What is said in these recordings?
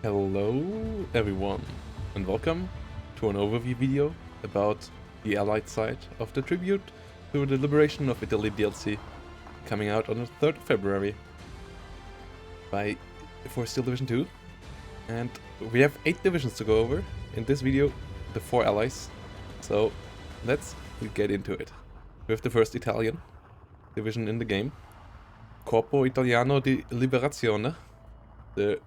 Hello everyone, and welcome to an overview video about the Allied side of the tribute to the Liberation of Italy DLC coming out on the 3rd of February for Steel Division 2. And we have 8 divisions to go over in this video, the 4 allies, so let's get into it. We have the first Italian division in the game, Corpo Italiano di Liberazione, the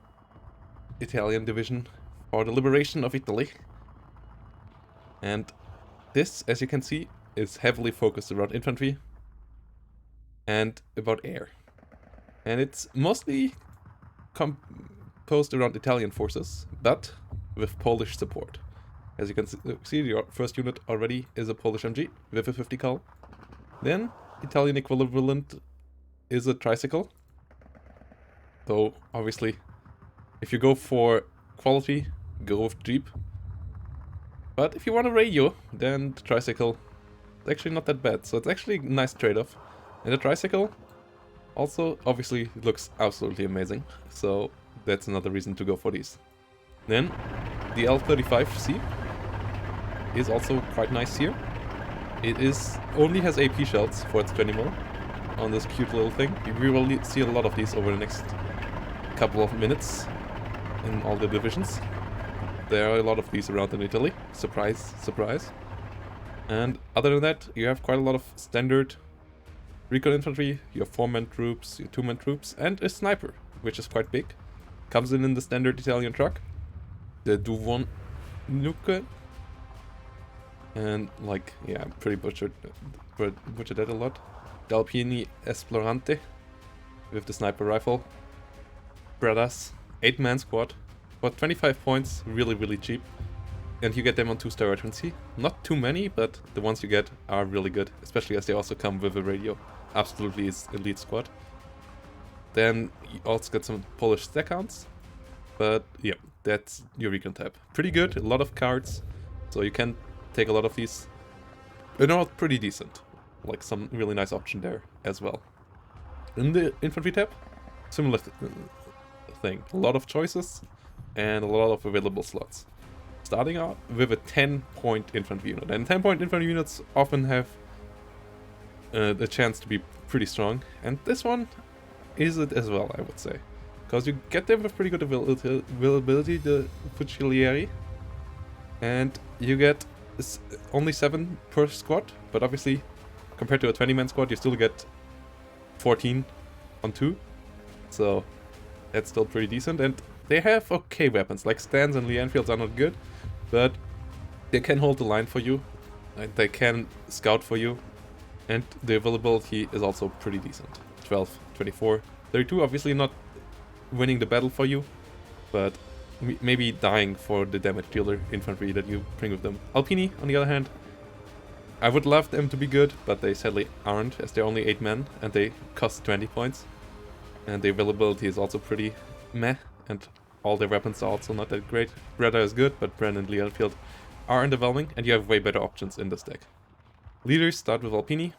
Italian division for the liberation of Italy. And this, as you can see, is heavily focused around infantry and about air. And it's mostly composed around Italian forces, but with Polish support. As you can see, your first unit already is a Polish MG with a 50 cal. Then, Italian equivalent is a tricycle. Though, obviously, if you go for quality, go with Jeep. But if you want a radio, then the tricycle is actually not that bad. So it's actually a nice trade-off. And the tricycle also obviously looks absolutely amazing. So that's another reason to go for these. Then the L35C is also quite nice here. It only has AP shells for its 20 mil on this cute little thing. We will see a lot of these over the next couple of minutes in all the divisions. There are a lot of these around in Italy. Surprise, surprise. And other than that, you have quite a lot of standard recon infantry, your 4-man troops, your 2-man troops, and a sniper, which is quite big. Comes in the standard Italian truck, the Duvon Nuke. And like, yeah, I'm pretty butchered that a lot. The Alpini Esplorante with the sniper rifle. Brothers, 8-man squad for 25 points, really cheap. And you get them on 2-star veterancy. Not too many, but the ones you get are really good, especially as they also come with a radio. Absolutely is elite squad. Then you also get some Polish stack counts. But yeah, that's your recon tab. Pretty good, a lot of cards, so you can take a lot of these. They're not pretty decent. Like some really nice option there as well. In the infantry tab, similar thing. A lot of choices and a lot of available slots. Starting out with a 10-point infantry unit. And 10-point infantry units often have the chance to be pretty strong. And this one is it as well, I would say. Because you get them with pretty good availability, the Fucilieri. And you get only 7 per squad. But obviously, compared to a 20-man squad, you still get 14 on 2. So that's still pretty decent, and they have okay weapons, like Stans and Lee Enfields are not good, but they can hold the line for you, and they can scout for you, and the availability is also pretty decent. 12, 24, 32, obviously not winning the battle for you, but maybe dying for the damage dealer infantry that you bring with them. Alpini, on the other hand, I would love them to be good, but they sadly aren't, as they're only 8 men, and they cost 20 points. And the availability is also pretty meh, and all their weapons are also not that great. Breda is good, but Bren and Lee Enfield are underwhelming, and you have way better options in this deck. Leaders start with Alpini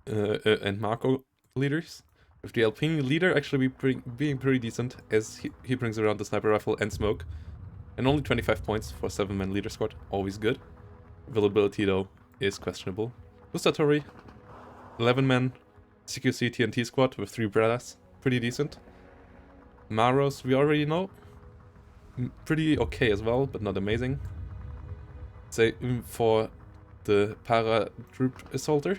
and Marco leaders. With the Alpini leader actually being pretty decent, as he brings around the sniper rifle and smoke. And only 25 points for 7-man leader squad, always good. Availability though is questionable. Gustatori, 11-man CQC TNT squad with 3 Bredas, pretty decent. Maros, we already know, pretty okay as well, but not amazing. Say for the para troop assaulter,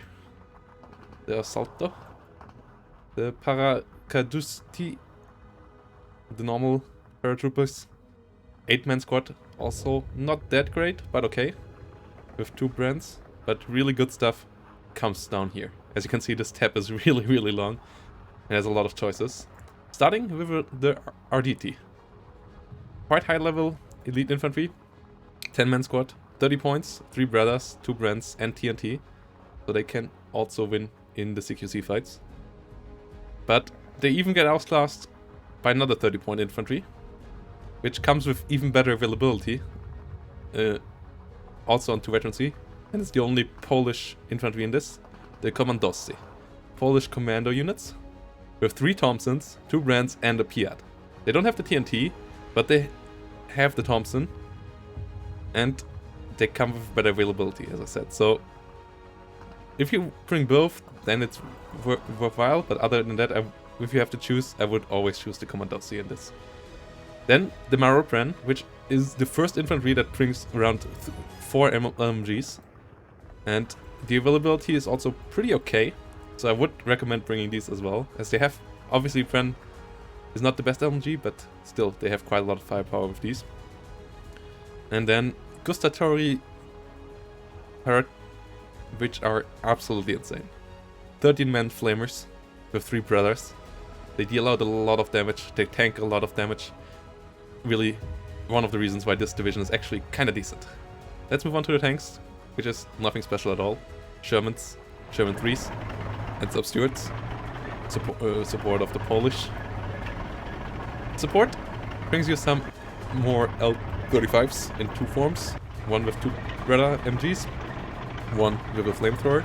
the assalto, the paracadusti, the normal paratroopers, 8-man squad, also not that great, but okay, with 2 brands, but really good stuff comes down here. As you can see, this tab is really long and has a lot of choices. Starting with the RDT. Quite high level elite infantry, 10-man squad, 30 points, 3 brothers, 2 brands and TNT. So they can also win in the CQC fights. But they even get outclassed by another 30-point infantry, which comes with even better availability. Also on 2 veterancy, and it's the only Polish infantry in this. The Komandosy, Polish commando units, with 3 Thompsons, 2 Brands, and a Piat. They don't have the TNT, but they have the Thompson, and they come with better availability, as I said. So if you bring both, then it's worthwhile, but other than that, if you have to choose, I would always choose the Commandancy in this. Then the Marobran, which is the first infantry that brings around 4 LMGs, and the availability is also pretty okay, so I would recommend bringing these as well, as they have, obviously Bren is not the best LMG, but still, they have quite a lot of firepower with these. And then Gustatory Parrot, which are absolutely insane. 13-man flamers with 3 brothers. They deal out a lot of damage, they tank a lot of damage. Really, one of the reasons why this division is actually kinda decent. Let's move on to the tanks, which is nothing special at all. Shermans, Sherman 3s, and some Stuarts. Support of the Polish. Support brings you some more L35s in 2 forms. One with 2 Breda MGs, one with a flamethrower,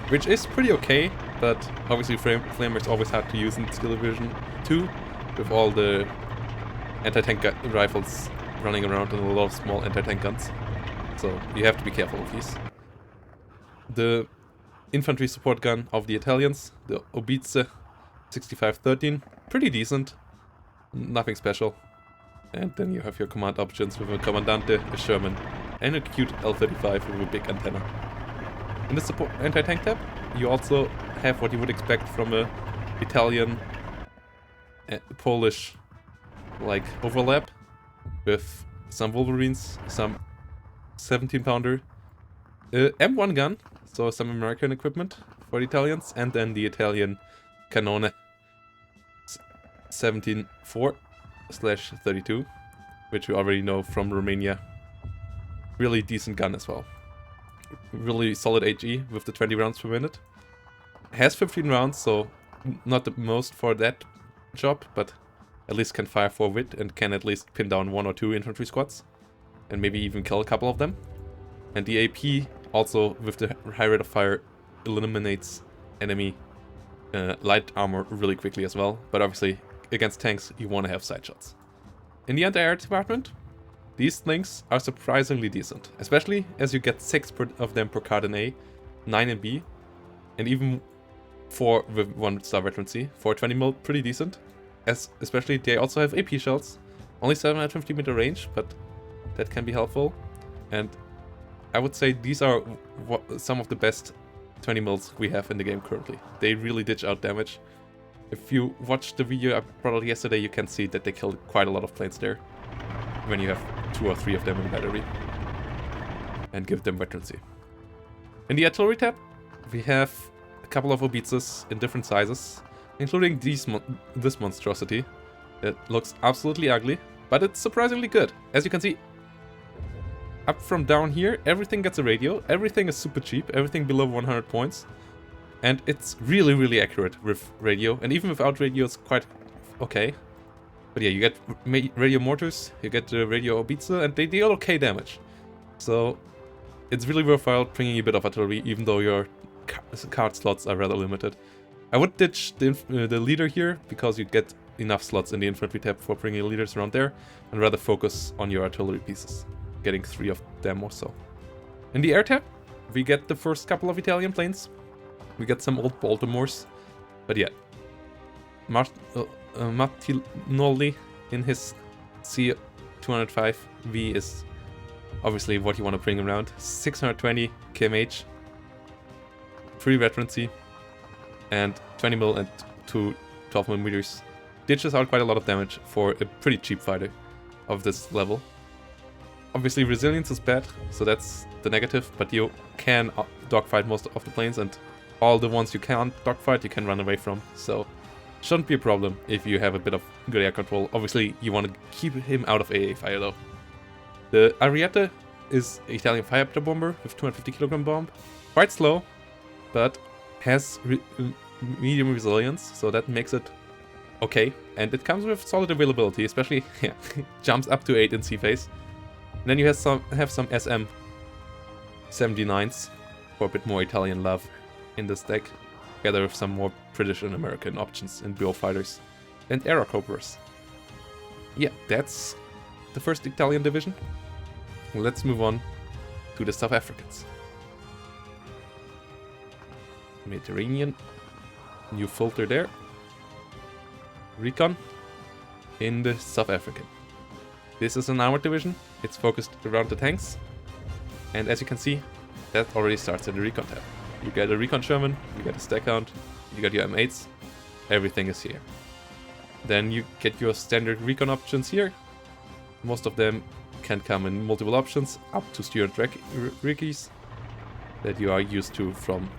which is pretty okay, but obviously flamers always hard to use in Steel Division 2, with all the anti-tank rifles running around and a lot of small anti-tank guns. So you have to be careful with these. The infantry support gun of the Italians, the Obice 6513, pretty decent, nothing special. And then you have your command options with a Commandante, a Sherman, and a cute L35 with a big antenna. In the support anti-tank tab, you also have what you would expect from a Italian Polish like overlap, with some Wolverines, some 17-pounder, M1 gun, so some American equipment for the Italians, and then the Italian Cannone 17-4/32, which we already know from Romania. Really decent gun as well. Really solid HE with the 20 rounds per minute. Has 15 rounds, so not the most for that job, but at least can fire 4 wit and can at least pin down 1 or 2 infantry squads. And maybe even kill a couple of them. And the AP also, with the high rate of fire, eliminates enemy light armor really quickly as well. But obviously, against tanks, you want to have side shots. In the anti-air department, these things are surprisingly decent. Especially as you get 6 of them per card in A, 9 in B, and even 4 with 1-star veterancy. For 20 mil, pretty decent. Especially they also have AP shells. Only 750 meter range, but that can be helpful. And I would say these are some of the best 20 mils we have in the game currently. They really ditch out damage. If you watched the video I brought out yesterday, you can see that they killed quite a lot of planes there, when you have 2 or 3 of them in battery, and give them veterancy. In the artillery tab, we have a couple of Obices in different sizes, including this monstrosity. It looks absolutely ugly, but it's surprisingly good. As you can see, up from down here, everything gets a radio, everything is super cheap, everything below 100 points. And it's really, really accurate with radio, and even without radio it's quite okay. But yeah, you get radio mortars, you get the radio Obice, and they deal okay damage. So it's really worthwhile bringing a bit of artillery, even though your card slots are rather limited. I would ditch the leader here, because you get enough slots in the infantry tab for bringing leaders around there, and rather focus on your artillery pieces, getting 3 of them or so. In the air tab, we get the first couple of Italian planes. We get some old Baltimores, but yeah, Martinoli in his C205V is obviously what you want to bring around. 620 kmh, 3 veterancy, and 20 mil and 2 12mm. Ditches out quite a lot of damage for a pretty cheap fighter of this level. Obviously resilience is bad, so that's the negative, but you can dogfight most of the planes, and all the ones you can't dogfight, you can run away from, so shouldn't be a problem if you have a bit of good air control. Obviously, you want to keep him out of AA fire though. The Ariete is an Italian firefighter bomber with 250 kg bomb. Quite slow, but has medium resilience, so that makes it okay. And it comes with solid availability, especially, yeah, jumps up to 8 in sea phase. And then you have some SM 79s for a bit more Italian love in this deck, together with some more British and American options in dual fighters and Aero Cobras. yeah, that's the first Italian division. Let's move on to the South Africans. Mediterranean, new filter there. Recon in the South African. This is an armored division. It's focused around the tanks. And as you can see, that already starts in the recon tab. You get a recon Sherman, you get a stack count, you get your M8s, everything is here. Then you get your standard recon options here. Most of them can come in multiple options, up to Stuart Rickies that you are used to from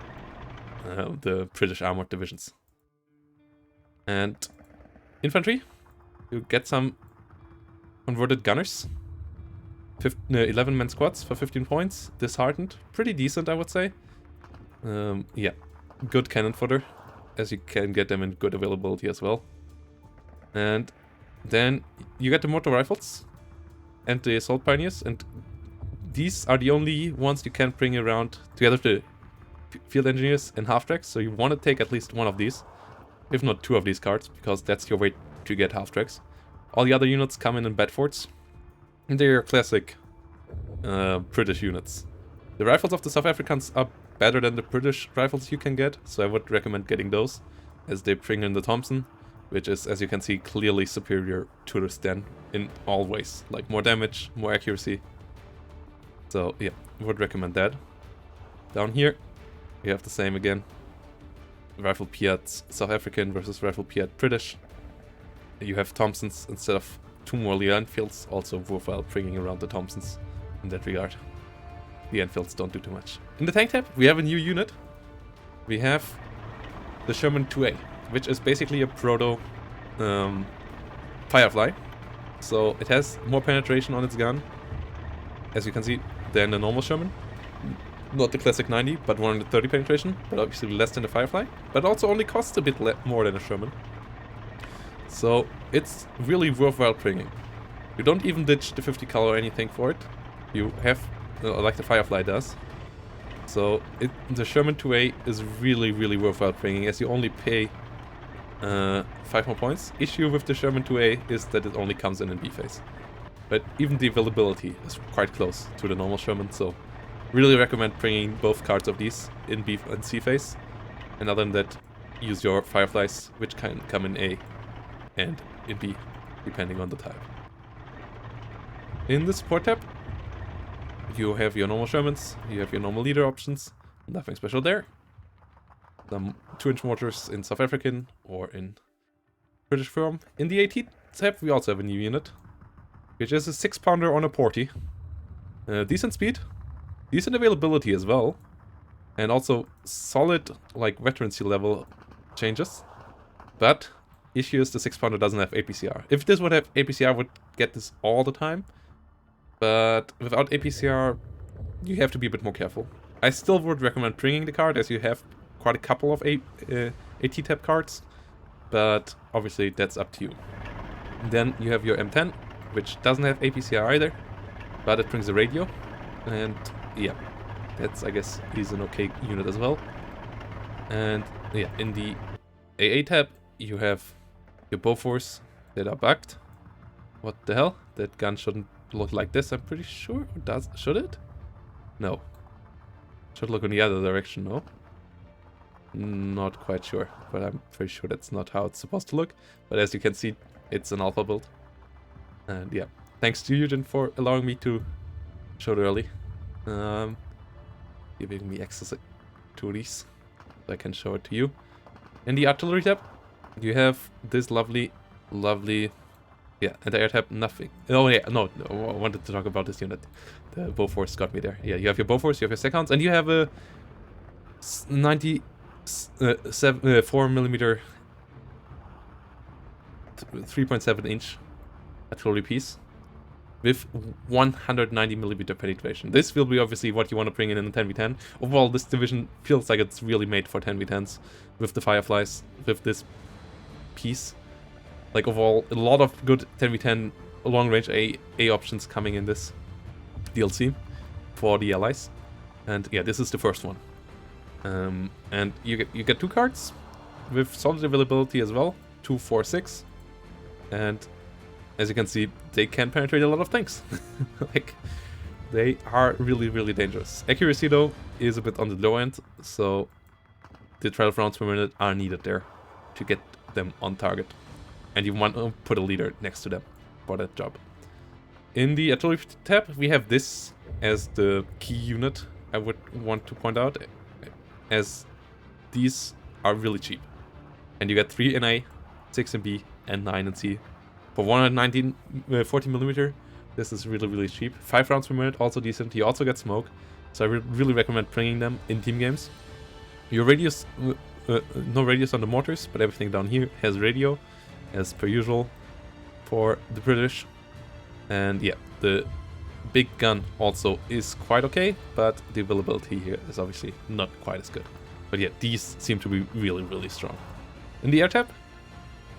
the British armored divisions. And infantry, you get some converted gunners. 11-man squads for 15 points, disheartened, pretty decent I would say. Yeah, good cannon fodder, as you can get them in good availability as well. And then you get the mortar rifles and the assault pioneers, and these are the only ones you can bring around together with the field engineers and half-tracks, so you want to take at least one of these, if not two of these cards, because that's your way to get half-tracks. All the other units come in Bedfords, and they're classic British units. The rifles of the South Africans are better than the British rifles you can get, so I would recommend getting those, as they bring in the Thompson, which is, as you can see, clearly superior to the Sten in all ways. Like more damage, more accuracy. So yeah, would recommend that. Down here, we have the same again. Rifle Piat South African versus Rifle Piat British. You have Thompsons instead of two more Lee Enfields, also worthwhile bringing around the Thompsons in that regard. The Enfields don't do too much. In the tank tab, we have a new unit. We have the Sherman 2A, which is basically a proto Firefly. So it has more penetration on its gun, as you can see, than the normal Sherman. Not the classic 90, but 130 penetration, but obviously less than the Firefly. But also only costs a bit more than a Sherman. So it's really worthwhile bringing. You don't even ditch the 50 cal or anything for it. You have, like the Firefly does. So the Sherman 2A is really, really worthwhile bringing, as you only pay 5 more points. Issue with the Sherman 2A is that it only comes in B phase. But even the availability is quite close to the normal Sherman, so really recommend bringing both cards of these in B and C phase. And other than that, use your Fireflies, which can come in A and in B, depending on the type. In the support tab, you have your normal Shermans, you have your normal leader options, nothing special there. Some 2-inch mortars in South African or in British form. In the AT tab, we also have a new unit, which is a 6-pounder on a porty. Decent speed, decent availability as well, and also solid, like, veterancy level changes. But issue is the 6-pounder doesn't have APCR. If this would have APCR, I would get this all the time. But without APCR, you have to be a bit more careful. I still would recommend bringing the card, as you have quite a couple of AT tab cards. But obviously, that's up to you. Then you have your M10, which doesn't have APCR either, but it brings a radio. And yeah, that's, I guess, is an okay unit as well. And yeah, in the AA tab, you have your Bofors that are bugged. What the hell? That gun shouldn't look like this, I'm pretty sure. Should it? No. Should look in the other direction, no? Not quite sure, but I'm pretty sure that's not how it's supposed to look. But as you can see, it's an alpha build. And yeah, thanks to Eugen for allowing me to show it early. Giving me access to these, so I can show it to you. In the artillery tab, you have this lovely, yeah, and the air tab, nothing. Oh yeah, no, I wanted to talk about this unit. The Bofors got me there. Yeah, you have your Bofors, you have your seconds, and you have a 4mm 3.7-inch artillery piece with 190mm penetration. This will be obviously what you want to bring in a 10v10. Overall, this division feels like it's really made for 10v10s with the Fireflies, with this piece. Like overall, a lot of good 10v10 long-range A options coming in this DLC for the allies. And yeah, this is the first one. And you get 2 cards with solid availability as well, 2, 4, 6. And as you can see, they can penetrate a lot of things. Like, they are really dangerous. Accuracy though is a bit on the low end, so the 12 rounds per minute are needed there to get them on target. And you want to put a leader next to them for that job. In the artillery tab, we have this as the key unit I would want to point out, as these are really cheap. And you get 3 NA, 6 in B, and 9 in C. For 40mm, this is really cheap. 5 rounds per minute, also decent. You also get smoke, so I really recommend bringing them in team games. Your radius, no radius on the mortars, but everything down here has radio, as per usual for the British. And yeah, the big gun also is quite okay, but the availability here is obviously not quite as good. But yeah, these seem to be really strong. In the air tab,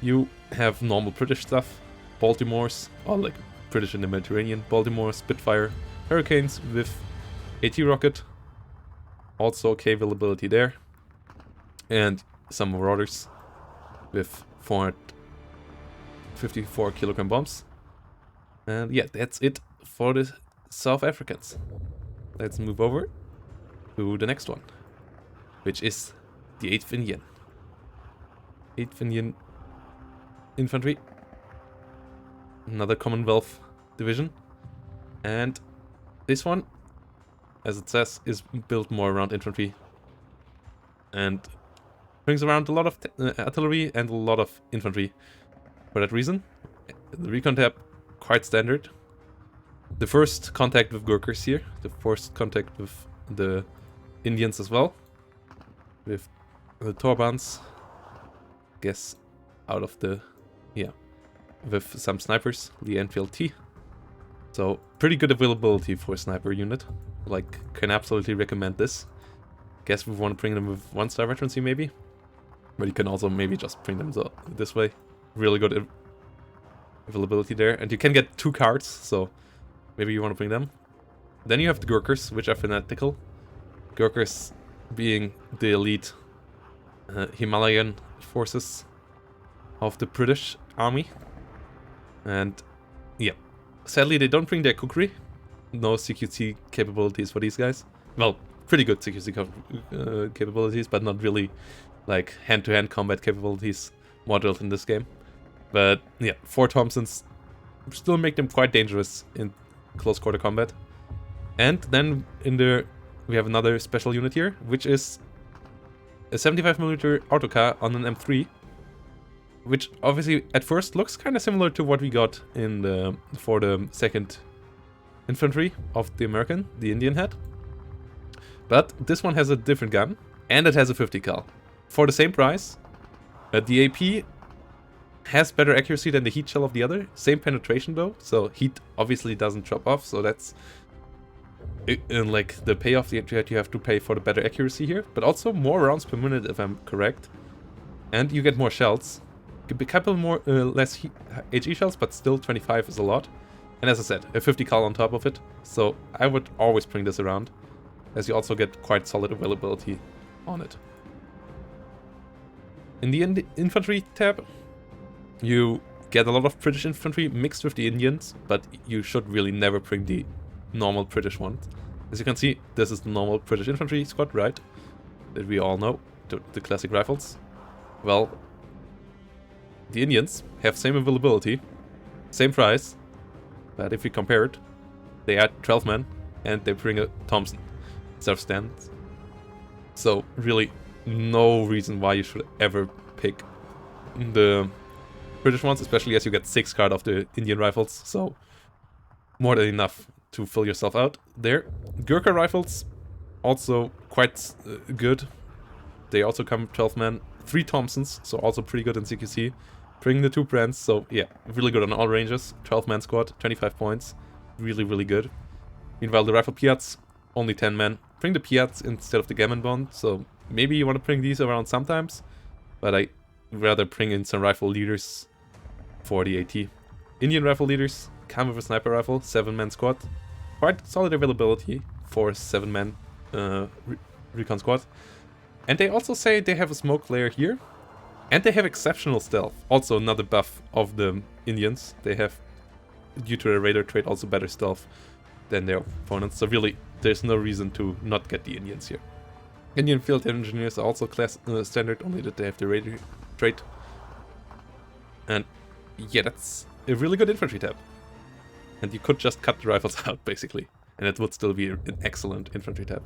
you have normal British stuff, Baltimores, or like British in the Mediterranean, Baltimore, Spitfire, Hurricanes with AT rocket, also okay availability there, and some Marauders with 454 kilogram bombs. And yeah, that's it for the South Africans. Let's move over to the next one, which is the 8th Indian. 8th Indian Infantry. Another Commonwealth division. And this one, as it says, is built more around infantry. And brings around a lot of artillery and a lot of infantry. For that reason, the recon tab, quite standard. The first contact with Gurkhas here, the first contact with the Indians as well, with the Torbans, guess out of the, yeah, with some snipers, the Enfield T. So pretty good availability for a sniper unit, like can absolutely recommend this. Guess we want to bring them with 1-star veterancy maybe, but you can also maybe just bring them this way. Really good availability there, and you can get 2 cards, so maybe you want to bring them. Then you have the Gurkhas, which are fanatical. Gurkhas being the elite Himalayan forces of the British army. And yeah, sadly they don't bring their kukri. No CQC capabilities for these guys. Well, pretty good CQC capabilities, but not really like hand-to-hand combat capabilities modeled in this game. But yeah, 4 Thompsons still make them quite dangerous in close quarter combat. And then we have another special unit here, which is a 75mm autocar on an M3, which obviously at first looks kind of similar to what we got in for the 2nd Infantry of the Indian had. But this one has a different gun, and it has a 50 cal. For the same price, the AP has better accuracy than the heat shell of the other. Same penetration though, so heat obviously doesn't drop off, so that's like the payoff that you have to pay for the better accuracy here. But also more rounds per minute if I'm correct. And you get more shells. A couple more less HE shells, but still 25 is a lot. And as I said, a 50 cal on top of it. So I would always bring this around, as you also get quite solid availability on it. In the infantry tab, you get a lot of British infantry mixed with the Indians, but you should really never bring the normal British ones. As you can see, this is the normal British infantry squad, right? That we all know, the classic rifles. Well, the Indians have same availability, same price, but if we compare it, they add 12 men and they bring a Thompson self-stand. So really no reason why you should ever pick the British ones, especially as you get 6 card of the Indian rifles, so more than enough to fill yourself out there. Gurkha rifles, also quite good. They also come 12 men, 3 Thompsons, so also pretty good in CQC. Bring the 2 brands, so yeah, really good on all ranges. 12-man squad, 25 points, really good. Meanwhile, the rifle Piats, only 10 men. Bring the Piats instead of the Gammon Bond, so maybe you want to bring these around sometimes, but I rather bring in some rifle leaders for the AT. Indian rifle leaders come with a sniper rifle, 7-man squad. Quite solid availability for 7-man recon squad. And they also say they have a smoke layer here. And they have exceptional stealth. Also another buff of the Indians. They have due to the radar trait, also better stealth than their opponents. So really, there's no reason to not get the Indians here. Indian field engineers are also class standard, only that they have the radar trait. And yeah, that's a really good infantry tab. And you could just cut the rifles out, basically. And it would still be an excellent infantry tab.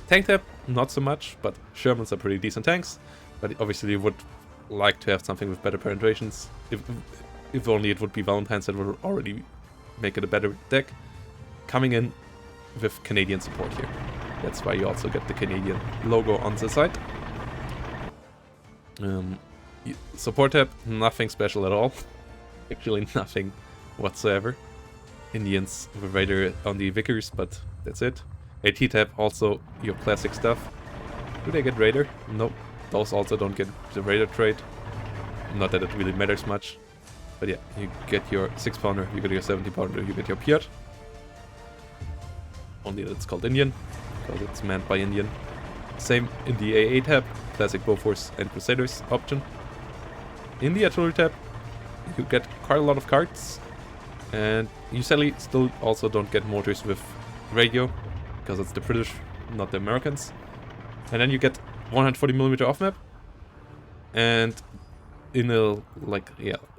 Tank tab, not so much, but Shermans are pretty decent tanks. But obviously you would like to have something with better penetrations. If only it would be Valentine's, that would already make it a better deck. Coming in with Canadian support here. That's why you also get the Canadian logo on the side. Support tab, nothing special at all. Actually nothing whatsoever. Indians with Raider on the Vickers, but that's it. AT tab, also your classic stuff. Do they get Raider? Nope. Those also don't get the Raider trait. Not that it really matters much. But yeah, you get your 6-pounder, you get your 70-pounder, you get your Piat. Only that it's called Indian, because it's manned by Indian. Same in the AA tab, classic Bofors and Crusaders option. In the artillery tab, you get quite a lot of cards. And you sadly still also don't get mortars with radio, because it's the British, not the Americans. And then you get 140mm off map. And in a,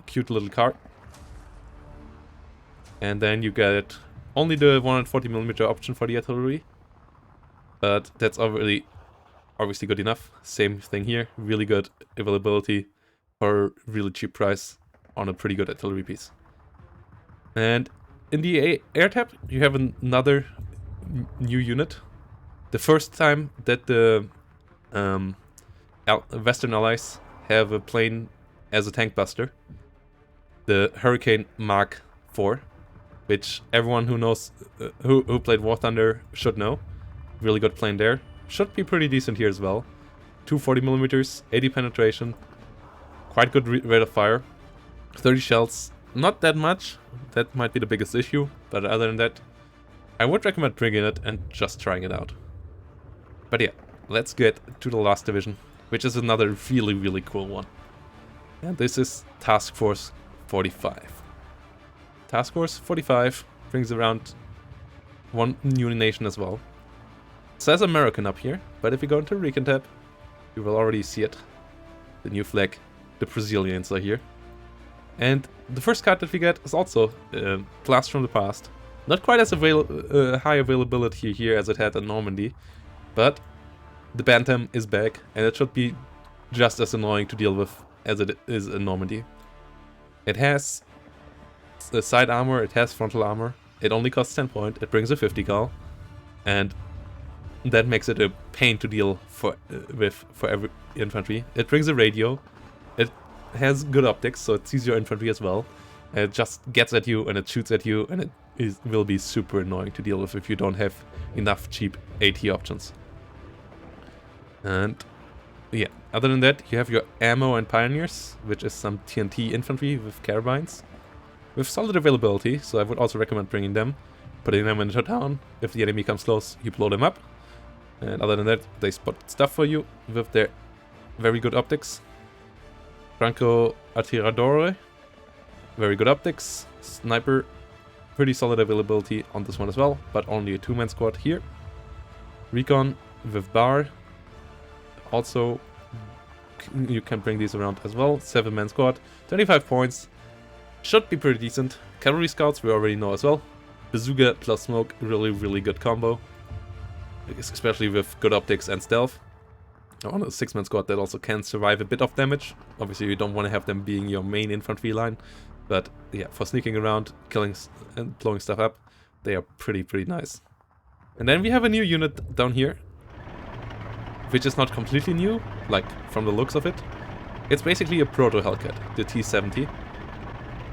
cute little card. And then you get only the 140mm option for the artillery. But that's already obviously good enough. Same thing here, really good availability for a really cheap price on a pretty good artillery piece. And in the air tab, you have another new unit. The first time that the Western Allies have a plane as a tank buster. The Hurricane Mark IV, which everyone who knows, who played War Thunder should know. Really good plane there. Should be pretty decent here as well. 240mm, 80 penetration. Quite good rate of fire. 30 shells. Not that much. That might be the biggest issue. But other than that, I would recommend bringing it and just trying it out. But yeah, let's get to the last division, which is another really, really cool one. And this is Task Force 45. Task Force 45 brings around one new nation as well. It says American up here, but if you go into Recon tab, you will already see it. The new flag, the Brazilians are here. And the first card that we get is also Blast from the Past. Not quite as high availability here as it had in Normandy, but the Bantam is back, and it should be just as annoying to deal with as it is in Normandy. It has side armor, it has frontal armor, it only costs 10 points, it brings a 50 cal, and that makes it a pain to deal with for every infantry. It brings a radio, it has good optics, so it sees your infantry as well. It just gets at you and it shoots at you, and it will be super annoying to deal with if you don't have enough cheap AT options. And yeah, other than that, you have your ammo and pioneers, which is some TNT infantry with carbines, with solid availability, so I would also recommend bringing them, putting them into town. If the enemy comes close, you blow them up. And other than that, they spot stuff for you with their very good optics. Franco Attiradore, very good optics. Sniper, pretty solid availability on this one as well, but only a 2-man squad here. Recon with bar, also you can bring these around as well. 7-man squad, 25 points, should be pretty decent. Cavalry scouts we already know as well. Bazooka plus smoke, really good combo, especially with good optics and stealth. On a 6-man squad that also can survive a bit of damage. Obviously you don't want to have them being your main infantry line, but yeah, for sneaking around, killing and blowing stuff up, they are pretty nice. And then we have a new unit down here, which is not completely new, like from the looks of it. It's basically a proto Hellcat, the T-70,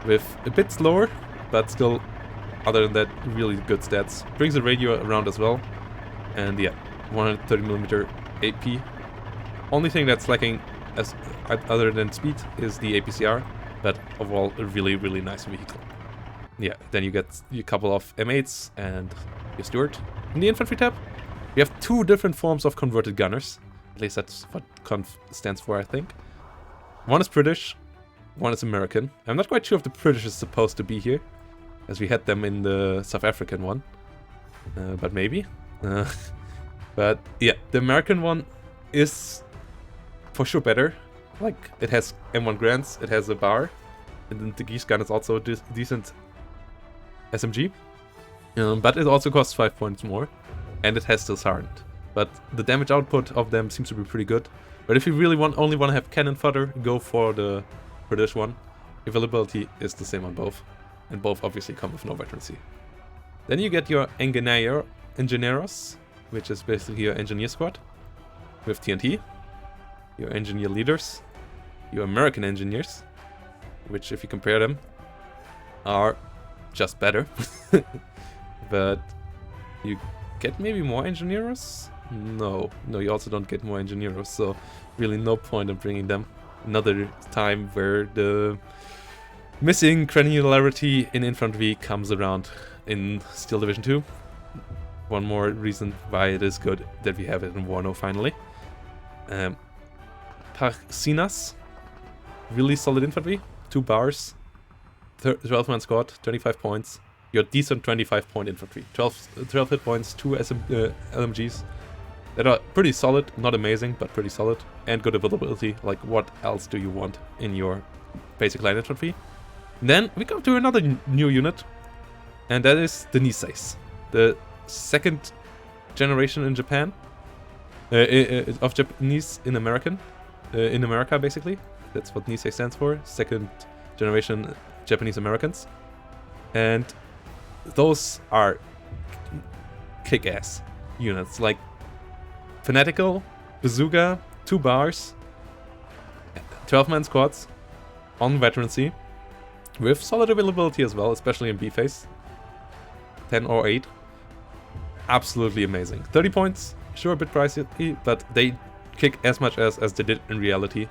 with a bit slower, but still, other than that, really good stats. Brings a radio around as well, and yeah, 130mm AP. Only thing that's lacking, as other than speed, is the APCR, but overall a really nice vehicle. Yeah, then you get a couple of M8s and your Stuart. In the infantry tab, we have 2 different forms of converted gunners. At least that's what conf stands for, I think. One is British, one is American. I'm not quite sure if the British is supposed to be here, as we had them in the South African one. But maybe. But yeah, the American one is for sure better. Like, it has M1 Grants, it has a bar, and then the Geese gun is also a decent SMG. But it also costs 5 points more, and it has still Hardened. But the damage output of them seems to be pretty good. But if you really only want to have cannon fodder, go for this one. Availability is the same on both, and both obviously come with no veterancy. Then you get your Engineeros, which is basically your engineer squad with TNT, your engineer leaders, your American engineers, which if you compare them are just better. But you get maybe more engineers? No, you also don't get more engineers, so really no point in bringing them. Another time where the missing granularity in infantry comes around in Steel Division 2. One more reason why it is good that we have it in Warno finally. Parsinas, really solid infantry, 2 bars, 12-man squad, 25 points. You're decent 25-point infantry, 12 hit points, 2 LMGs. That are pretty solid, not amazing, but pretty solid, and good availability. Like, what else do you want in your basic line infantry? Then we come to another new unit, and that is the Niseis, the second generation in Japan, of Japanese in America basically. That's what Nisei stands for, second generation Japanese Americans, and those are kick-ass units. Like, Fanatical, Bazooka, 2 bars, 12-man squads on veterancy, with solid availability as well, especially in B-phase. 10 or 8. Absolutely amazing. 30 points, sure a bit pricey, but they kick as much as they did in reality.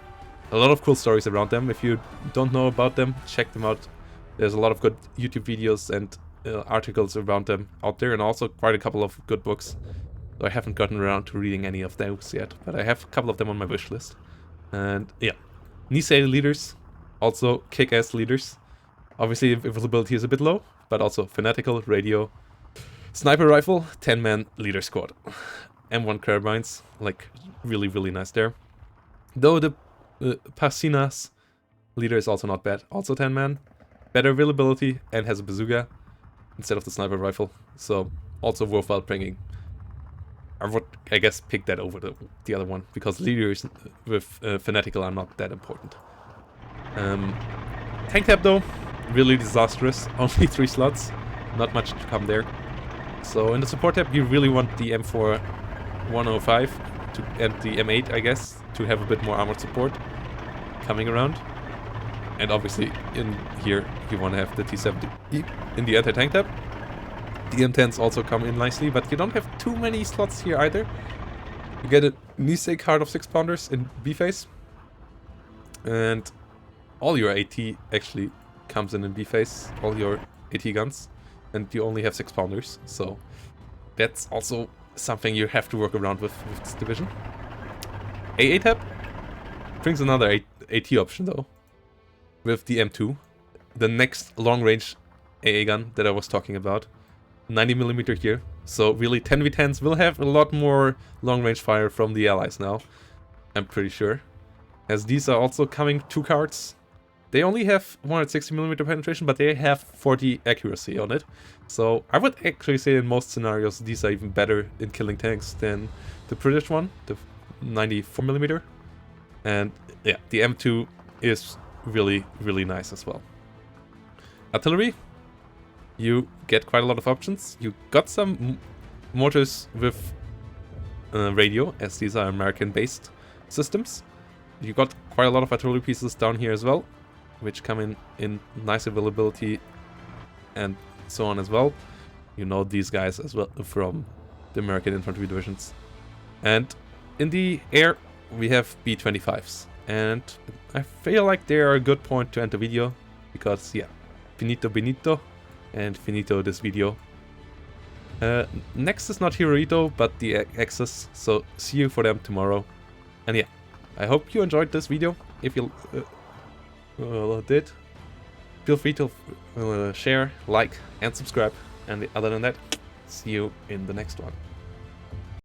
A lot of cool stories around them. If you don't know about them, check them out. There's a lot of good YouTube videos and articles around them out there, and also quite a couple of good books. So I haven't gotten around to reading any of those yet, but I have a couple of them on my wish list. And yeah, Nisei leaders, also kick-ass leaders. Obviously availability is a bit low, but also Fanatical, Radio, Sniper Rifle, 10-man leader squad. M1 carbines, like really, really nice there. Though the Parsinas leader is also not bad, also 10-man. Better availability and has a bazooka instead of the Sniper Rifle, so also worthwhile bringing. I would, I guess, pick that over the other one, because leaders with Fanatical are not that important. Tank tab though, really disastrous. Only 3 slots, not much to come there. So in the support tab, you really want the M4 105 and the M8, I guess, to have a bit more armored support coming around. And obviously in here, you want to have the T70 in the anti-tank tab. The M10s also come in nicely, but you don't have too many slots here either. You get a Nisei card of 6-pounders in B-phase. And all your AT actually comes in B-phase, all your AT guns. And you only have 6-pounders, so that's also something you have to work around with this division. AA tab brings another AT option though, with the M2. The next long-range AA gun that I was talking about. 90mm here, so really 10v10s will have a lot more long-range fire from the allies now, I'm pretty sure. As these are also coming 2 cards. They only have 160mm penetration, but they have 40 accuracy on it. So I would actually say in most scenarios these are even better in killing tanks than the British one, the 94mm. And yeah, the M2 is really, really nice as well. Artillery. You get quite a lot of options. You got some mortars with radio, as these are American-based systems. You got quite a lot of artillery pieces down here as well, which come in nice availability and so on as well. You know these guys as well from the American Infantry divisions. And in the air, we have B-25s. And I feel like they are a good point to end the video, because yeah, finito benito. And finito this video. Next is not Hirohito, but the Axis, so see you for them tomorrow. And yeah, I hope you enjoyed this video. If you did, Feel free to share, like, and subscribe. And other than that, see you in the next one.